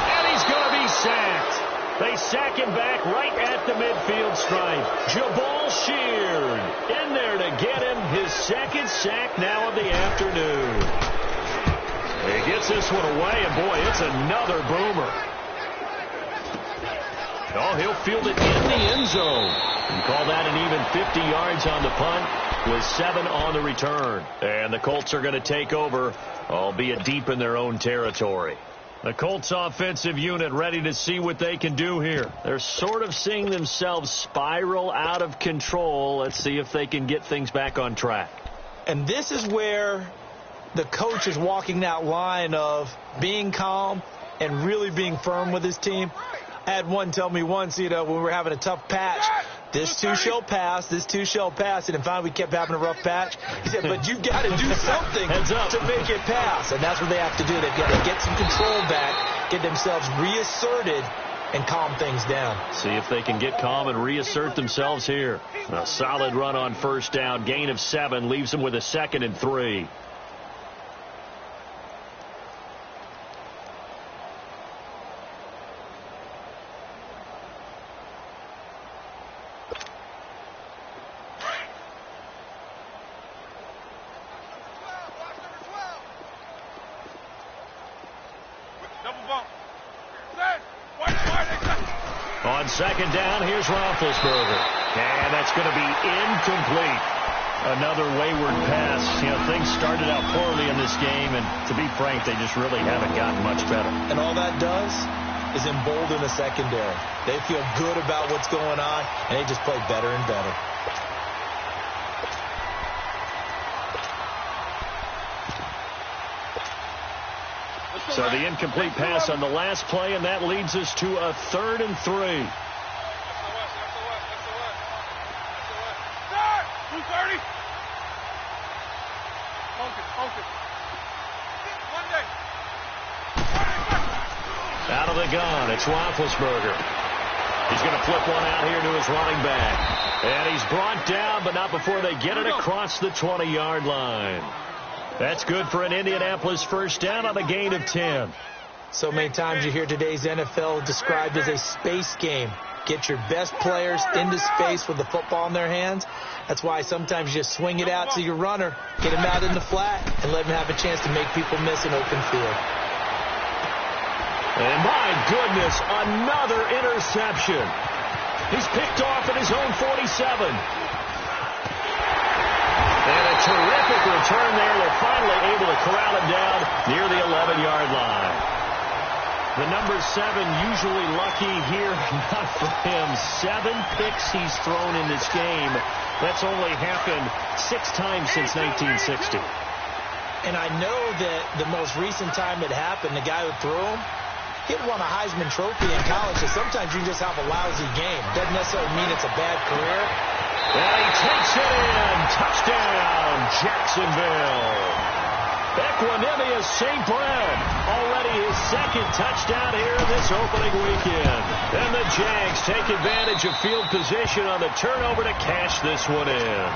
And he's going to be sacked. They sack him back right at the midfield stripe. Jabal Sheard in there to get him his 2nd sack now of the afternoon. He gets this one away, and boy, it's another boomer. Oh, he'll field it in the end zone. You call that an even 50 yards on the punt with 7 on the return. And the Colts are going to take over, albeit deep in their own territory. The Colts offensive unit ready to see what they can do here. They're sort of seeing themselves spiral out of control. Let's see if they can get things back on track. And this is where the coach is walking that line of being calm and really being firm with his team. I had one tell me once, when we were having a tough patch, this too shall pass, this too shall pass. And finally we kept having a rough patch. He said, but you got to do something to make it pass. And that's what they have to do. They've got to get some control back, get themselves reasserted, and calm things down. See if they can get calm and reassert themselves here. A solid run on 1st down. Gain of 7 leaves them with a 2nd and 3. On 2nd down, here's Roethlisberger. And that's going to be incomplete. Another wayward pass. Things started out poorly in this game, and to be frank, they just really haven't gotten much better. And all that does is embolden the secondary. They feel good about what's going on, and they just play better and better. So the incomplete pass on the last play, and that leads us to a 3rd and 3. 230. Focus. Monday. Out of the gun, it's Roethlisberger. He's going to flip one out here to his running back. And he's brought down, but not before they get it across the 20-yard line. That's good for an Indianapolis 1st down on a gain of 10. So many times you hear today's NFL described as a space game. Get your best players into space with the football in their hands. That's why sometimes you just swing it out to your runner, get him out in the flat, and let him have a chance to make people miss an open field. And my goodness, another interception. He's picked off at his own 47. And a terrific return there. They're finally able to corral him down near the 11-yard line. The number 7 usually lucky here. Not for him. 7 picks he's thrown in this game. That's only happened 6 times since 1960. And I know that the most recent time it happened, the guy who threw him, he won a Heisman Trophy in college, so sometimes you just have a lousy game. Doesn't necessarily mean it's a bad career. And he takes it in. Touchdown, Jacksonville. Equanimous St. Brown, already his 2nd touchdown here in this opening weekend. And the Jags take advantage of field position on the turnover to cash this one in.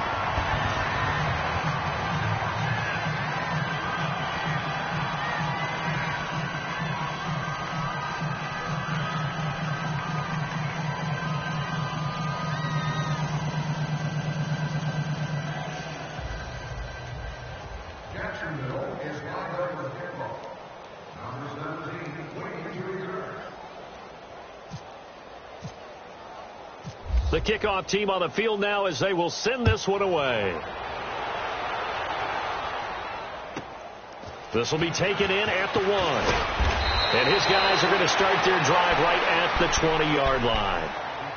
The kickoff team on the field now as they will send this one away. This will be taken in at the 1. And his guys are going to start their drive right at the 20-yard line.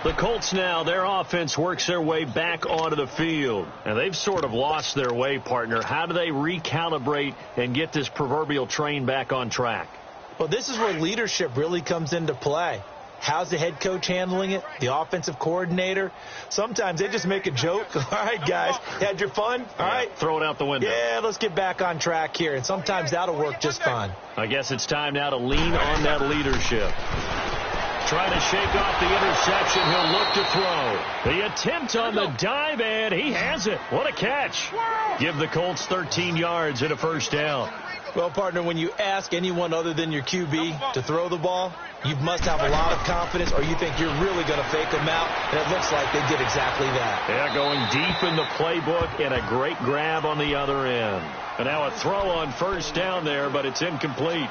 The Colts now, their offense works their way back onto the field. And they've sort of lost their way, partner. How do they recalibrate and get this proverbial train back on track? Well, this is where leadership really comes into play. How's the head coach handling it? The offensive coordinator? Sometimes they just make a joke. All right, guys, had your fun? All right. Throw it out the window. Yeah, let's get back on track here. And sometimes that'll work just fine. I guess it's time now to lean on that leadership. Trying to shake off the interception. He'll look to throw. The attempt on the dive, and he has it. What a catch. Give the Colts 13 yards and a first down. Well, partner, when you ask anyone other than your QB to throw the ball, you must have a lot of confidence, or you think you're really going to fake them out, and it looks like they did exactly that. Yeah, going deep in the playbook and a great grab on the other end. And now a throw on first down there, but it's incomplete.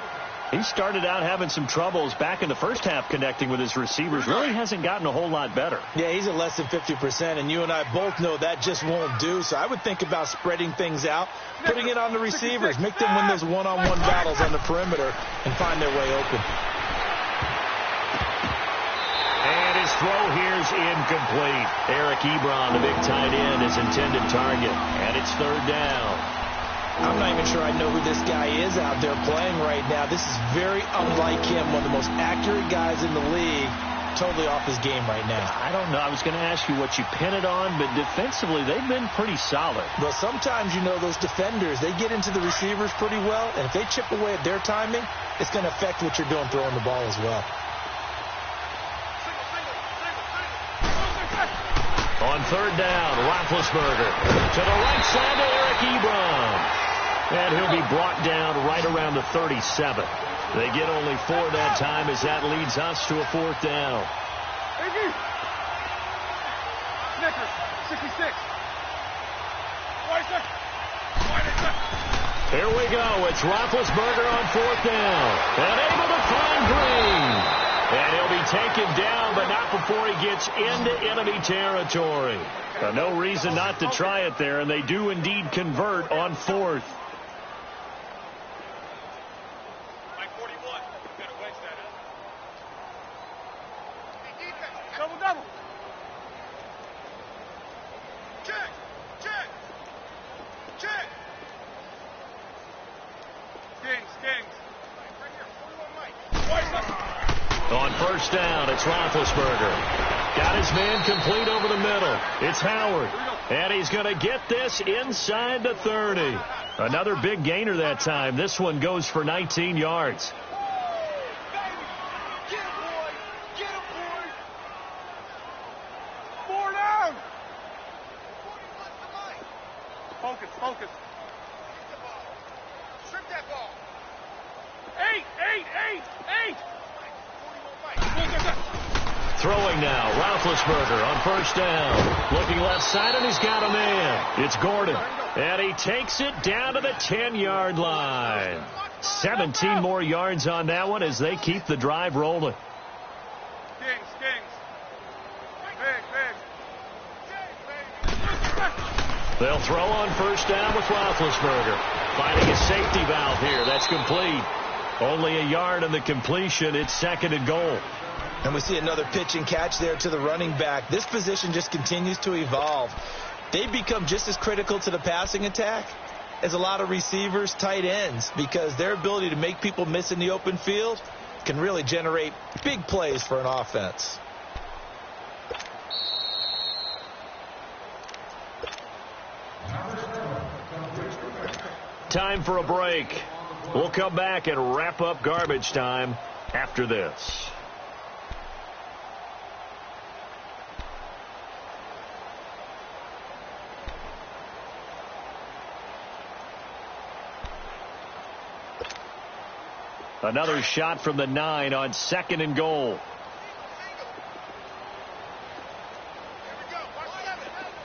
He started out having some troubles back in the first half connecting with his receivers. Really hasn't gotten a whole lot better. Yeah, he's at less than 50%, and you and I both know that just won't do. So I would think about spreading things out, putting it on the receivers, make them win those one-on-one battles on the perimeter and find their way open. And his throw here's incomplete. Eric Ebron, the big tight end, his intended target. And it's third down. I'm not even sure I know who this guy is out there playing right now. This is very unlike him, one of the most accurate guys in the league. Totally off his game right now. I don't know. I was going to ask you what you pin it on, but defensively they've been pretty solid. Well, sometimes, you know, those defenders, they get into the receivers pretty well, and if they chip away at their timing, it's going to affect what you're doing throwing the ball as well. On third down, Roethlisberger to the right side to Eric Ebron. And he'll be brought down right around the 37. They get only 4 that time as that leads us to a fourth down. Snickers, 66. Here we go. It's Roethlisberger on fourth down. And able to find Green. And he'll be taken down, but not before he gets into enemy territory. No reason not to try it there, and they do indeed convert on fourth. Double. Check. Kings. Right here, On first down, it's Roethlisberger. Got his man complete over the middle. It's Howard. And he's going to get this inside the 30. Another big gainer that time. This one goes for 19 yards. Get him, boy. 4 down. Focus. Strip that ball. 8. Throwing now, Roethlisberger on first down. Looking left side, and he's got a man. It's Gordon. And he takes it down to the 10-yard line. 17 more yards on that one as they keep the drive rolling. Kings. Big. They'll throw on first down with Roethlisberger. Finding a safety valve here. That's complete. Only a yard on the completion. It's 2nd and goal. And we see another pitch and catch there to the running back. This position just continues to evolve. They've become just as critical to the passing attack as a lot of receivers, tight ends, because their ability to make people miss in the open field can really generate big plays for an offense. Time for a break. We'll come back and wrap up garbage time after this. Another shot from the 9 on 2nd and goal.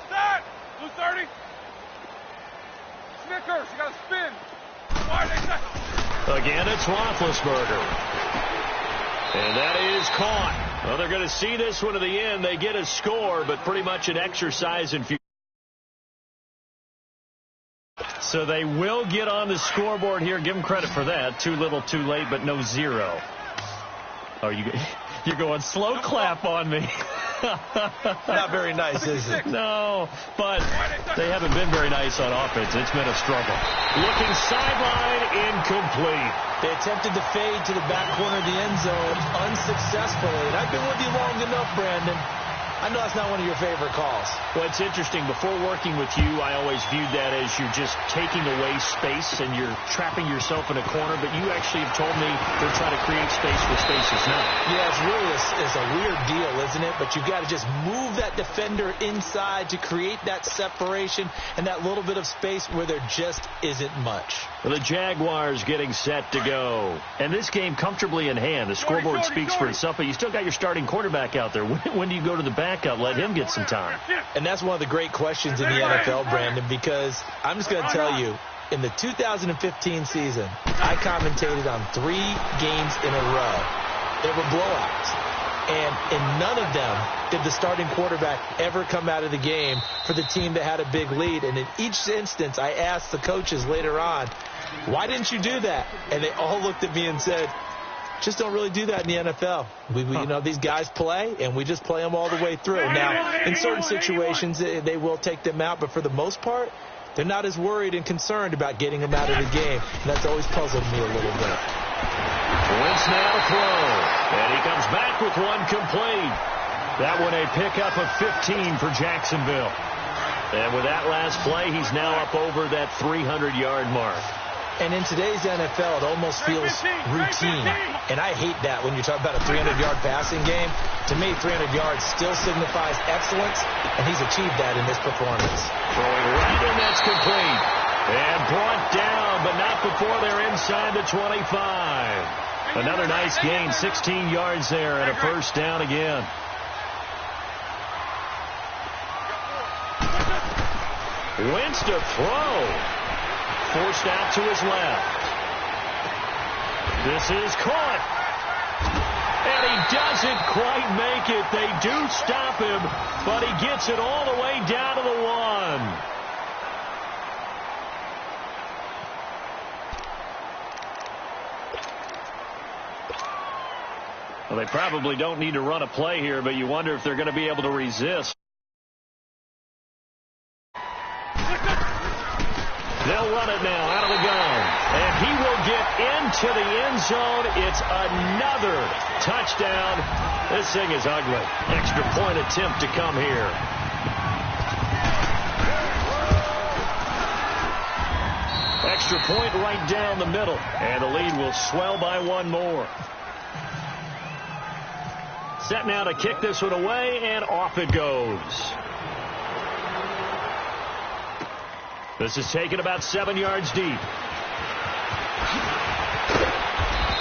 Start! Blue 30. Snickers, you got to spin. Again, it's Roethlisberger. And that is caught. Well, they're going to see this one to the end. They get a score, but pretty much an exercise in future. So they will get on the scoreboard here. Give them credit for that. Too little, too late, but no 0. Oh, you're going slow clap on me. Not very nice, is it? No, but they haven't been very nice on offense. It's been a struggle. Looking sideline, incomplete. They attempted to fade to the back corner of the end zone unsuccessfully. And I've been with you long enough, Brandon. I know that's not one of your favorite calls. Well, it's interesting. Before working with you, I always viewed that as you're just taking away space and you're trapping yourself in a corner. But you actually have told me they're trying to create space where space is not. Yeah, it's really a weird deal, isn't it? But you've got to just move that defender inside to create that separation and that little bit of space where there just isn't much. Well, the Jaguars getting set to go. And this game comfortably in hand. The scoreboard speaks for itself, but you still got your starting quarterback out there. When do you go to the backup? Let him get some time. And that's one of the great questions in the NFL, Brandon, because I'm just going to tell you, in the 2015 season, I commentated on 3 games in a row. They were blowouts. And in none of them did the starting quarterback ever come out of the game for the team that had a big lead. And in each instance, I asked the coaches later on, why didn't you do that? And they all looked at me and said, just don't really do that in the NFL. You know, these guys play, and we just play them all the way through. Now, in certain situations, they will take them out, but for the most part, they're not as worried and concerned about getting them out of the game. And that's always puzzled me a little bit. Wentz now to throw, and he comes back with one complete. That one a pickup of 15 for Jacksonville. And with that last play, he's now up over that 300-yard mark. And in today's NFL, it almost feels routine. And I hate that when you talk about a 300-yard passing game. To me, 300 yards still signifies excellence, and he's achieved that in this performance. Throwing right, and that's complete. And brought down, but not before they're inside the 25. Another nice gain, 16 yards there, and a first down again. Wentz to throw. Forced out to his left. This is caught. And he doesn't quite make it. They do stop him, but he gets it all the way down to the 1. Well, they probably don't need to run a play here, but you wonder if they're going to be able to resist. They'll run it now out of the gun. And he will get into the end zone. It's another touchdown. This thing is ugly. Extra point attempt to come here. Extra point right down the middle. And the lead will swell by 1 more. Set now to kick this one away, and off it goes. This is taken about 7 yards deep.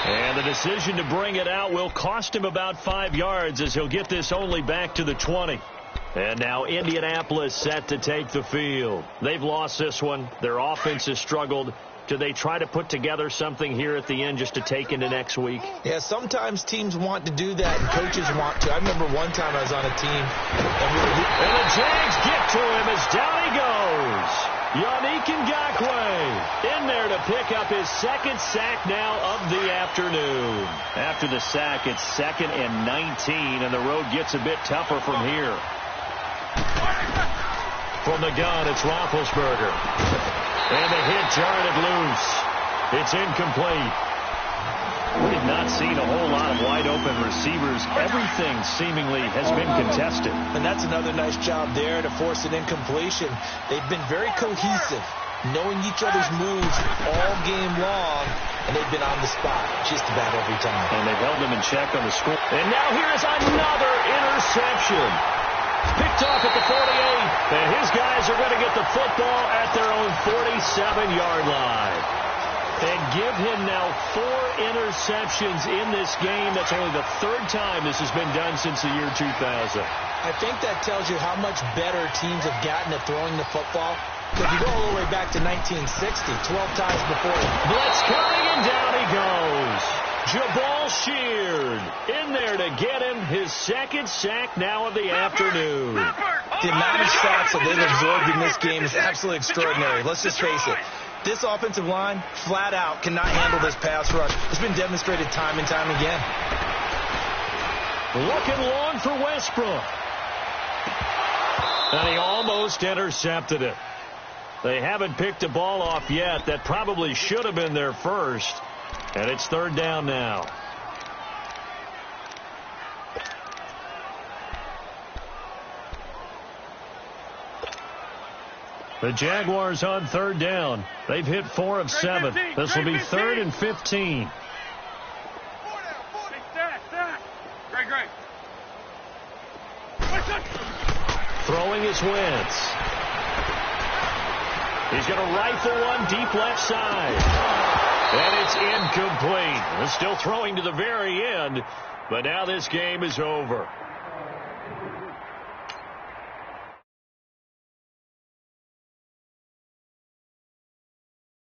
And the decision to bring it out will cost him about 5 yards, as he'll get this only back to the 20. And now Indianapolis set to take the field. They've lost this one. Their offense has struggled. Do they try to put together something here at the end just to take into next week? Yeah, sometimes teams want to do that, and coaches want to. I remember one time I was on a team, and the Jags get to him as down he goes. Yannick Ngakoue in there to pick up his second sack now of the afternoon. After the sack, it's 2nd and 19, and the road gets a bit tougher from here. From the gun, it's Roethlisberger. And the hit jarred it loose. It's incomplete. We've not seen a whole lot of wide-open receivers. Everything seemingly has been contested. And that's another nice job there to force an incompletion. They've been very cohesive, knowing each other's moves all game long, and they've been on the spot just about every time. And they've held them in check on the score. And now here is another interception. Picked off at the 48, and his guys are going to get the football at their own 47-yard line. And give him now 4 interceptions in this game. That's only the 3rd time this has been done since the year 2000. I think that tells you how much better teams have gotten at throwing the football. If you go all the way back to 1960, 12 times before. Blitz coming, and down he goes. Jabal Sheard in there to get him his 2nd sack now of the afternoon. The amount of sacks that they've absorbed in this game is absolutely extraordinary. Let's just face it. This offensive line, flat out, cannot handle this pass rush. It's been demonstrated time and time again. Looking long for Westbrook. And he almost intercepted it. They haven't picked a ball off yet. That probably should have been their first. And it's 3rd down now. The Jaguars on 3rd down. They've hit 4 of 7. This will be 3rd and 15. Great. Throwing is Wentz. He's going to rifle one deep left side. And it's incomplete. We're still throwing to the very end, but now this game is over.